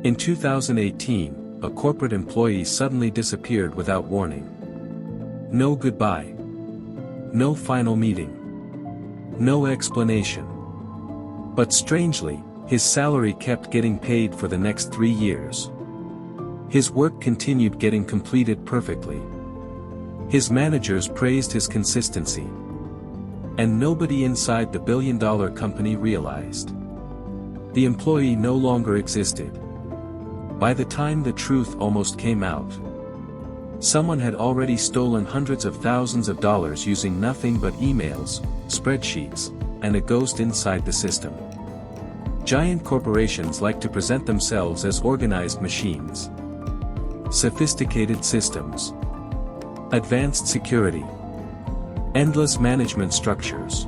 In 2018, a corporate employee suddenly disappeared without warning. No goodbye. No final meeting. No explanation. But strangely, his salary kept getting paid for the next 3 years. His work continued getting completed perfectly. His managers praised his consistency. And nobody inside the billion-dollar company realized. The employee no longer existed. By the time the truth almost came out, someone had already stolen hundreds of thousands of dollars using nothing but emails, spreadsheets, and a ghost inside the system. Giant corporations like to present themselves as organized machines, sophisticated systems, advanced security, endless management structures.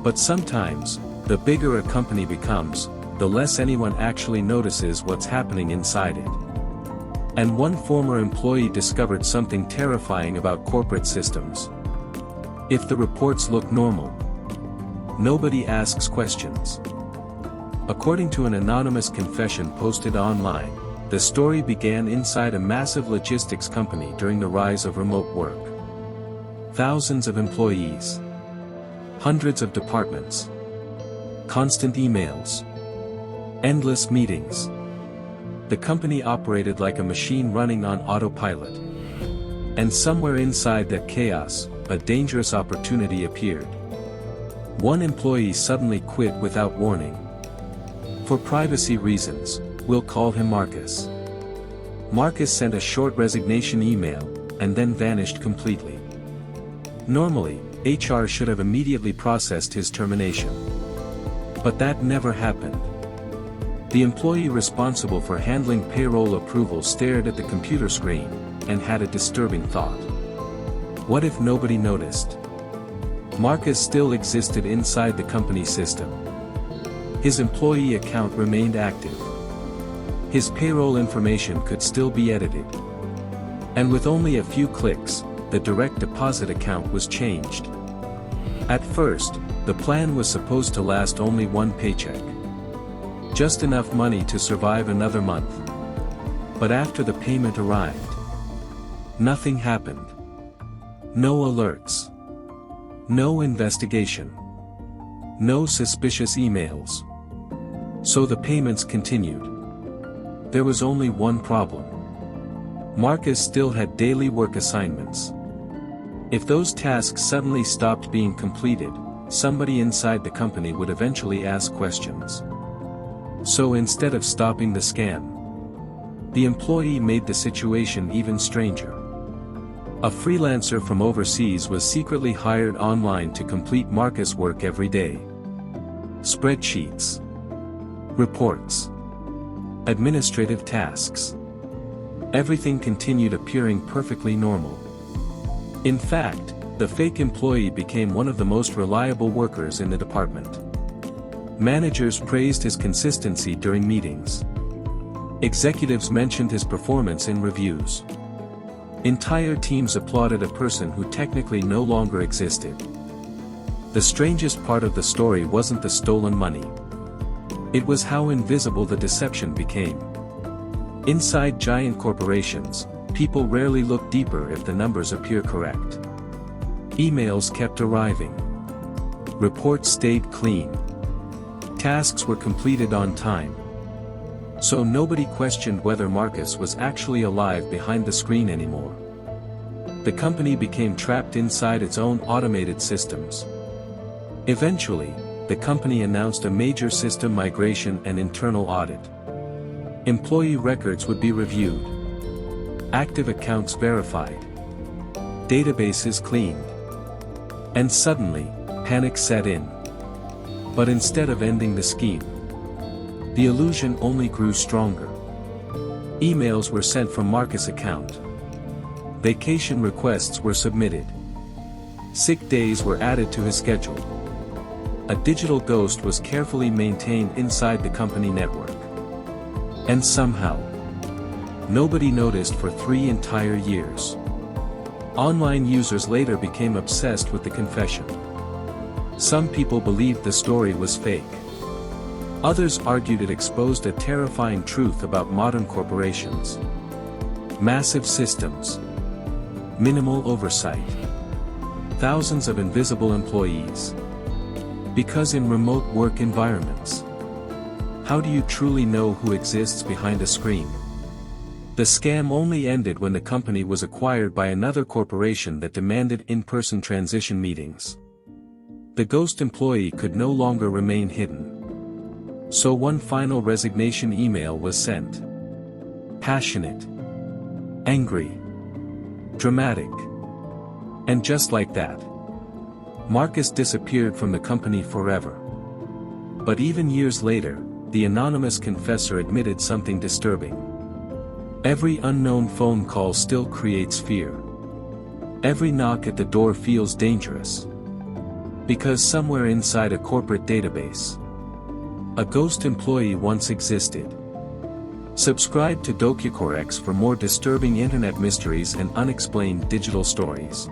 But sometimes, the bigger a company becomes, the less anyone actually notices what's happening inside it. And one former employee discovered something terrifying about corporate systems. If the reports look normal, nobody asks questions. According to an anonymous confession posted online, the story began inside a massive logistics company during the rise of remote work. Thousands of employees, hundreds of departments, constant emails, endless meetings. The company operated like a machine running on autopilot. And somewhere inside that chaos, a dangerous opportunity appeared. One employee suddenly quit without warning. For privacy reasons, we'll call him Marcus. Marcus sent a short resignation email, and then vanished completely. Normally, HR should have immediately processed his termination. But that never happened. The employee responsible for handling payroll approval stared at the computer screen, and had a disturbing thought. What if nobody noticed? Marcus still existed inside the company system. His employee account remained active. His payroll information could still be edited. And with only a few clicks, the direct deposit account was changed. At first, the plan was supposed to last only one paycheck. Just enough money to survive another month. But after the payment arrived, nothing happened. No alerts. No investigation. No suspicious emails. So the payments continued. There was only one problem. Marcus still had daily work assignments. If those tasks suddenly stopped being completed, somebody inside the company would eventually ask questions. So instead of stopping the scam, the employee made the situation even stranger. A freelancer from overseas was secretly hired online to complete Marcus' work every day. Spreadsheets, reports, administrative tasks. Everything continued appearing perfectly normal. In fact, the fake employee became one of the most reliable workers in the department. Managers praised his consistency during meetings. Executives mentioned his performance in reviews. Entire teams applauded a person who technically no longer existed. The strangest part of the story wasn't the stolen money. It was how invisible the deception became. Inside giant corporations, people rarely look deeper if the numbers appear correct. Emails kept arriving. Reports stayed clean. Tasks were completed on time. So nobody questioned whether Marcus was actually alive behind the screen anymore. The company became trapped inside its own automated systems. Eventually, the company announced a major system migration and internal audit. Employee records would be reviewed. Active accounts verified. Databases cleaned. And suddenly, panic set in. But instead of ending the scheme, the illusion only grew stronger. Emails were sent from Marcus' account. Vacation requests were submitted. Sick days were added to his schedule. A digital ghost was carefully maintained inside the company network. And somehow, nobody noticed for 3 entire years. Online users later became obsessed with the confession. Some people believed the story was fake. Others argued it exposed a terrifying truth about modern corporations. Massive systems. Minimal oversight. Thousands of invisible employees. Because in remote work environments, how do you truly know who exists behind a screen? The scam only ended when the company was acquired by another corporation that demanded in-person transition meetings. The ghost employee could no longer remain hidden. So one final resignation email was sent. Passionate. Angry. Dramatic. And just like that, Marcus disappeared from the company forever. But even years later, the anonymous confessor admitted something disturbing. Every unknown phone call still creates fear. Every knock at the door feels dangerous. Because somewhere inside a corporate database, a ghost employee once existed. Subscribe to DokyaCoreX for more disturbing internet mysteries and unexplained digital stories.